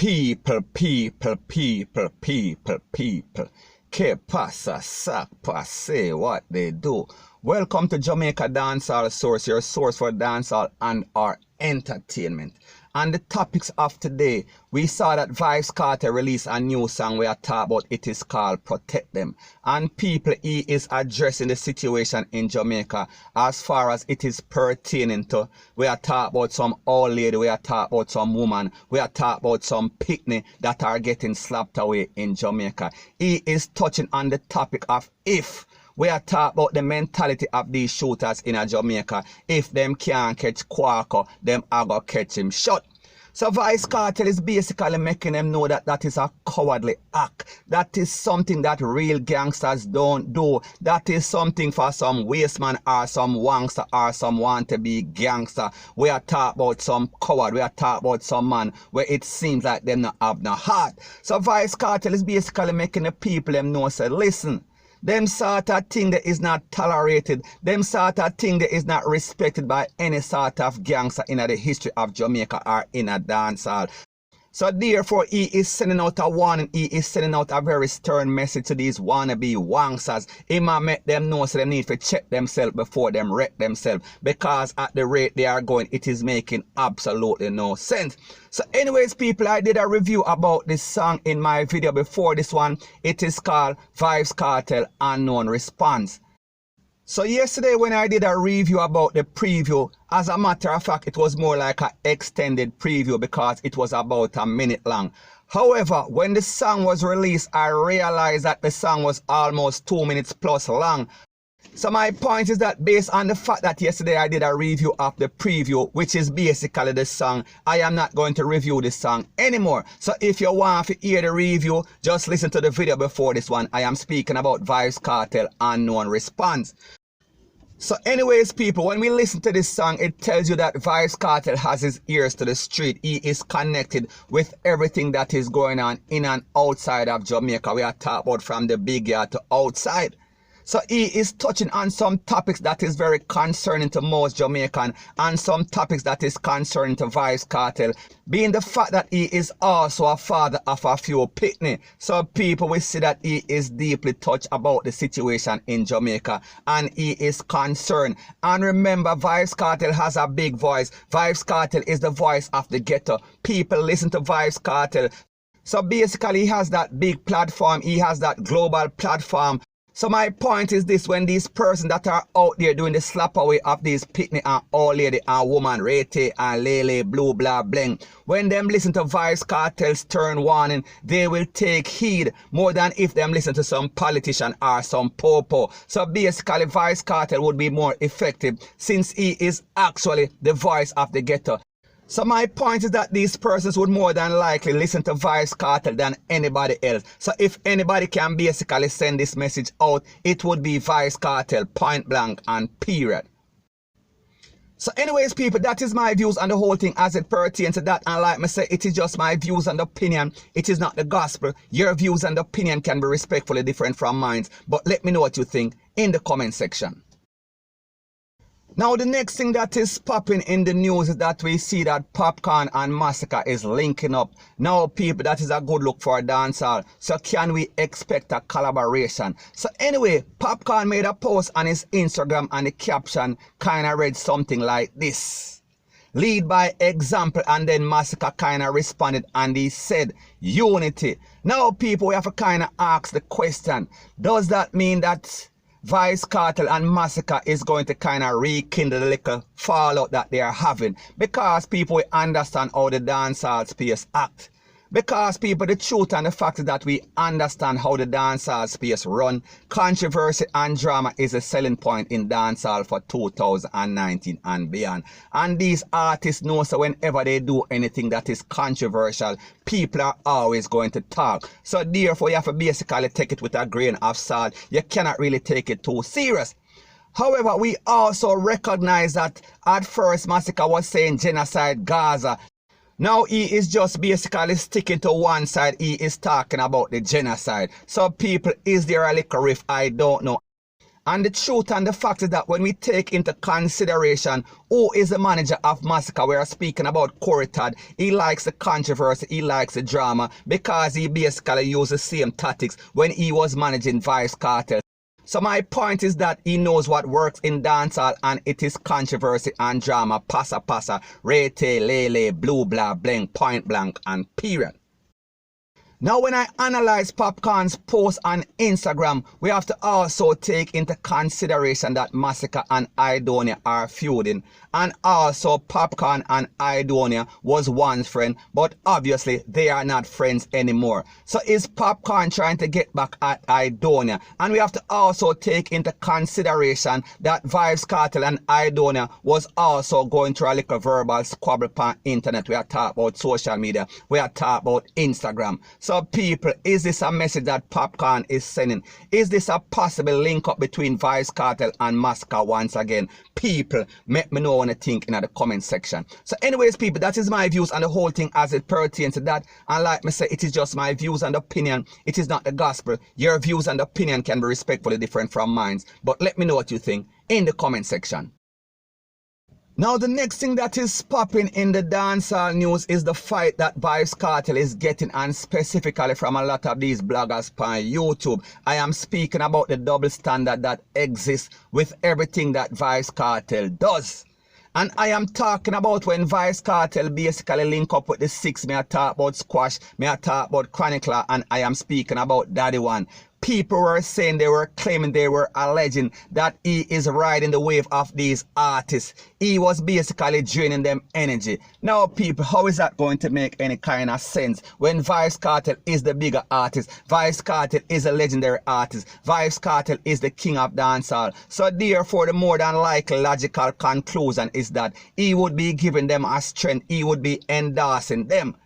People. Que pasa, sapa, say what they do. Welcome to Jamaica Dancehall Source, your source for dancehall and our entertainment. And the topics of today, we saw that Vybz Kartel released a new song we are talking about. It is called Protect Them. And people, he is addressing the situation in Jamaica as far as it is pertaining to. We are talking about some old lady, we are talking about some woman, we are talking about some picnic that are getting slapped away in Jamaica. He is touching on the topic of if. We are talking about the mentality of these shooters in Jamaica. If them can't catch Quaco, them are going to catch him shot. So Vybz Kartel is basically making them know that that is a cowardly act. That is something that real gangsters don't do. That is something for some waste man or some wangster or some want to be gangster. We are talking about some coward. We are talking about some man where it seems like them not have no heart. So Vybz Kartel is basically making the people them know, say, listen, them sort of thing that is not tolerated, them sort of thing that is not respected by any sort of gangster in the history of Jamaica or in a dancehall. So therefore, he is sending out a warning, he is sending out a very stern message to these wannabe wangsters. He might make them know so they need to check themselves before them wreck themselves. Because at the rate they are going, it is making absolutely no sense. So anyways, people, I did a review about this song in my video before this one. It is called Vybz Kartel Unknown Response. So yesterday when I did a review about the preview, as a matter of fact, it was more like an extended preview because it was about a minute long. However, when the song was released, I realized that the song was almost 2 minutes plus long. So my point is that based on the fact that yesterday I did a review of the preview, which is basically the song, I am not going to review this song anymore. So if you want to hear the review, just listen to the video before this one. I am speaking about Vybz Kartel Unknown Response. So anyways, people, when we listen to this song, it tells you that Vybz Kartel has his ears to the street. He is connected with everything that is going on in and outside of Jamaica. We are talking about from the big yard to outside. So he is touching on some topics that is very concerning to most Jamaican and some topics that is concerning to Vybz Kartel, being the fact that he is also a father of a few picnic. So people will see that he is deeply touched about the situation in Jamaica and he is concerned. And remember, Vybz Kartel has a big voice. Vybz Kartel is the voice of the ghetto. People listen to Vybz Kartel. So basically he has that big platform. He has that global platform. So my point is this: when these persons that are out there doing the slap away of these picnic and old lady and woman, Rete and Lele, blue, blah, bling, when them listen to Vybz Kartel's stern warning, they will take heed more than if them listen to some politician or some popo. So basically Vybz Kartel would be more effective since he is actually the voice of the ghetto. So my point is that these persons would more than likely listen to Vybz Kartel than anybody else. So if anybody can basically send this message out, it would be Vybz Kartel, point blank and period. So anyways, people, that is my views on the whole thing as it pertains to that. And like I say, it is just my views and opinion. It is not the gospel. Your views and opinion can be respectfully different from mine. But let me know what you think in the comment section. Now the next thing that is popping in the news is that we see that Popcorn and Massacre is linking up. Now people, that is a good look for a dancehall. So can we expect a collaboration? So anyway, Popcorn made a post on his Instagram and the caption kinda read something like this: lead by example. And then Massacre kinda responded and he said unity. Now people, we have to kinda ask the question, does that mean that Vybz Kartel and Massacre is going to kind of rekindle the little fallout that they are having? Because people will understand how the dancehall space act. Because people, the truth and the fact is that we understand how the dancehall space run. Controversy and drama is a selling point in dancehall for 2019 and beyond. And these artists know so whenever they do anything that is controversial, people are always going to talk. So therefore you have to basically take it with a grain of salt. You cannot really take it too serious. However, we also recognize that at first Massacre was saying genocide Gaza. Now he is just basically sticking to one side. He is talking about the genocide. So people, is there a little rift? I don't know. And the truth and the fact is that when we take into consideration who is the manager of Massacre, we are speaking about Corey Todd. He likes the controversy, he likes the drama, because he basically used the same tactics when he was managing Vybz Kartel. So my point is that he knows what works in dancehall, and it is controversy and drama, passa passa, rete, lele, blue blah, bling, point blank, and period. Now, when I analyze Popcorn's post on Instagram, we have to also take into consideration that Massacre and Idonia are feuding. And also Popcorn and Idonia was once friends, but obviously they are not friends anymore. So is Popcorn trying to get back at Idonia? And we have to also take into consideration that Vybz Kartel and Idonia was also going through a little verbal squabble on internet. We are talking about social media. We are talking about Instagram. So people, is this a message that Popcorn is sending? Is this a possible link up between Vybz Kartel and Massacre once again? People, let me know what you think in the comment section. So anyways, people, that is my views on the whole thing as it pertains to that. And like me say, it is just my views and opinion. It is not the gospel. Your views and opinion can be respectfully different from mine. But let me know what you think in the comment section. Now, the next thing that is popping in the dancehall news is the fight that Vybz Kartel is getting, and specifically from a lot of these bloggers on YouTube. I am speaking about the double standard that exists with everything that Vybz Kartel does. And I am talking about when Vybz Kartel basically link up with the Six. Me I talk about Squash, me I talk about Chronicler, and I am speaking about Daddy One. People were saying, they were claiming, they were alleging that he is riding the wave of these artists. He was basically draining them energy. Now people, how is that going to make any kind of sense when Vybz Kartel is the bigger artist? Vybz Kartel is a legendary artist. Vybz Kartel is the king of dancehall. So therefore, the more than likely logical conclusion is that he would be giving them a strength. He would be endorsing them.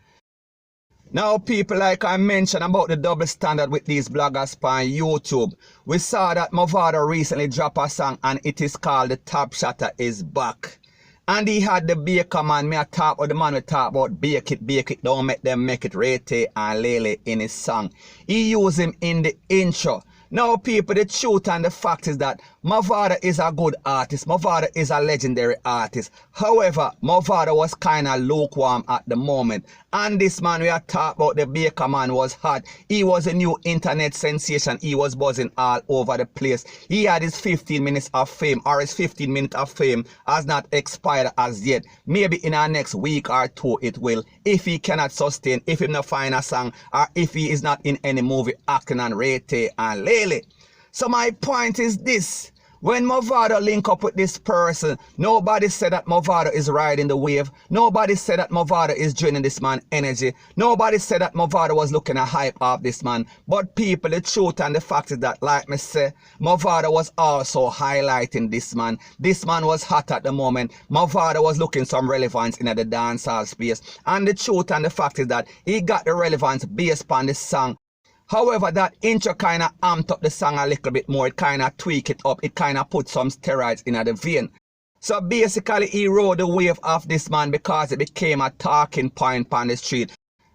Now people, like I mentioned about the double standard with these bloggers on YouTube, we saw that Mavado recently dropped a song and it is called The Top Shotter Is Back. And he had the Baker man, me I talk about the man we talk about bake it, don't make them make it, Rete and Lele in his song. He used him in the intro. Now people, the truth and the fact is that Mavado is a good artist. Mavado is a legendary artist. However, Mavado was kind of lukewarm at the moment. And this man we are talking about, the Baker man, was hot. He was a new internet sensation. He was buzzing all over the place. He had his 15 minutes of fame, or his 15 minutes of fame has not expired as yet. Maybe in our next week or two it will. If he cannot sustain, if he not find a song, or if he is not in any movie acting on Rete and Lele. So my point is this. When Mavado link up with this person, nobody said that Mavado is riding the wave. Nobody said that Mavado is draining this man energy. Nobody said that Mavado was looking at hype of this man. But people, the truth and the fact is that, like me say, Mavado was also highlighting this man. This man was hot at the moment. Mavado was looking some relevance in the dancehall space. And the truth and the fact is that he got the relevance based upon this song. However, that intro kind of amped up the song a little bit more. It kind of tweaked it up. It kind of put some steroids in the vein. So basically, he rode the wave of this man because it became a talking point on the street.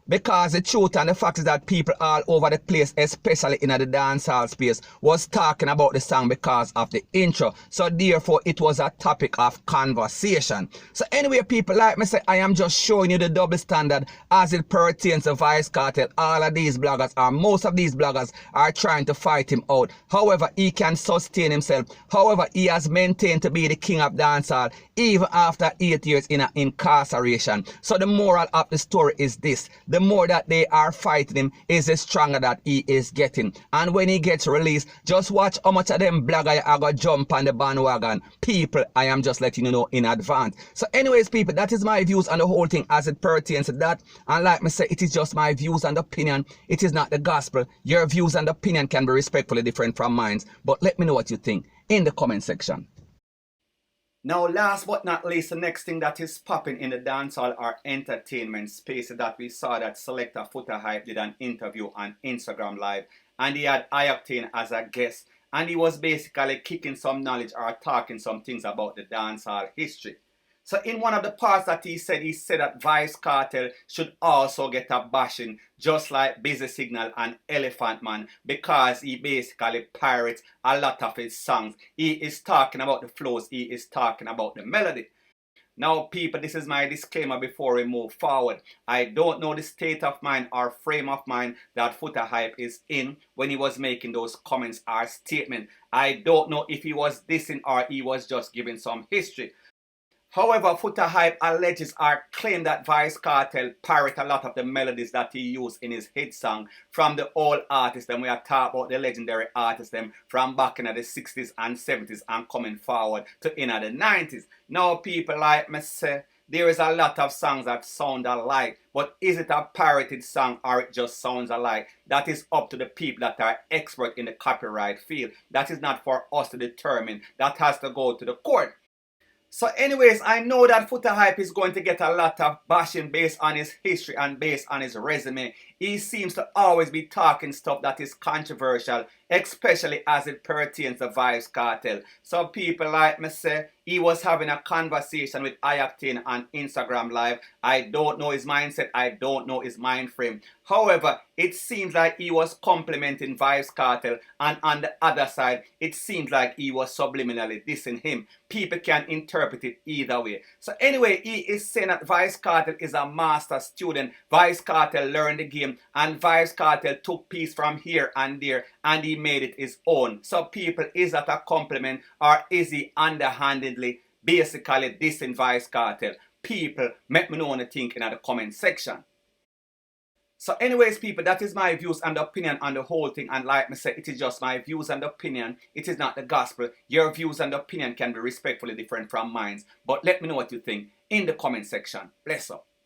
Because the truth and the fact is that people all over the place, especially in the dancehall space, was talking about the song because of the intro. So therefore, it was a topic of conversation. So anyway, people, like me say, I am just showing you the double standard as it pertains to Vybz Kartel. All of these bloggers, or most of these bloggers, are trying to fight him out. However, he can sustain himself. However, he has maintained to be the king of dancehall even after 8 years in incarceration. So the moral of the story is this. The more that they are fighting him, is the stronger that he is getting. And when he gets released, just watch how much of them bloggers are going to jump on the bandwagon. People, I am just letting you know in advance. So anyways, people, that is my views on the whole thing as it pertains to that. And like me say, it is just my views and opinion. It is not the gospel. Your views and opinion can be respectfully different from mine. But let me know what you think in the comment section. Now, last but not least, the next thing that is popping in the dancehall or entertainment space is that we saw that selector Foota Hype did an interview on Instagram Live, and he had Ioctane as a guest, and he was basically kicking some knowledge or talking some things about the dancehall history. So in one of the parts that he said that Vybz Kartel should also get a bashing, just like Busy Signal and Elephant Man, because he basically pirates a lot of his songs. He is talking about the flows, he is talking about the melody. Now, people, this is my disclaimer before we move forward. I don't know the state of mind or frame of mind that Foota Hype is in when he was making those comments or statements. I don't know if he was dissing or he was just giving some history. However, Foota Hype alleges or claims that Vybz Kartel parrot a lot of the melodies that he used in his hit song from the old artists. Then we are talking about the legendary artists them from back in the 60s and 70s and coming forward to in the 90s. Now, people like me say, there is a lot of songs that sound alike, but is it a parroted song or it just sounds alike? That is up to the people that are expert in the copyright field. That is not for us to determine. That has to go to the court. So anyways, I know that Foota Hype is going to get a lot of bashing based on his history and based on his resume. He seems to always be talking stuff that is controversial, especially as it pertains to Vybz Kartel. So people like me say, he was having a conversation with Ayactin on Instagram Live. I don't know his mindset, I don't know his mind frame. However, it seems like he was complimenting Vybz Kartel, and on the other side, it seems like he was subliminally dissing him. People can interpret it either way. So anyway, he is saying that Vybz Kartel is a master student. Vybz Kartel learned the game, and Vybz Kartel took piece from here and there, and he made it his own. So people, is that a compliment, or is he underhandedly basically dissing Vybz Kartel? People, let me know what you think in the comment section. So anyways, people, that is my views and opinion on the whole thing. And like I said, it is just my views and opinion. It is not the gospel. Your views and opinion can be respectfully different from mine. But let me know what you think in the comment section. Bless up.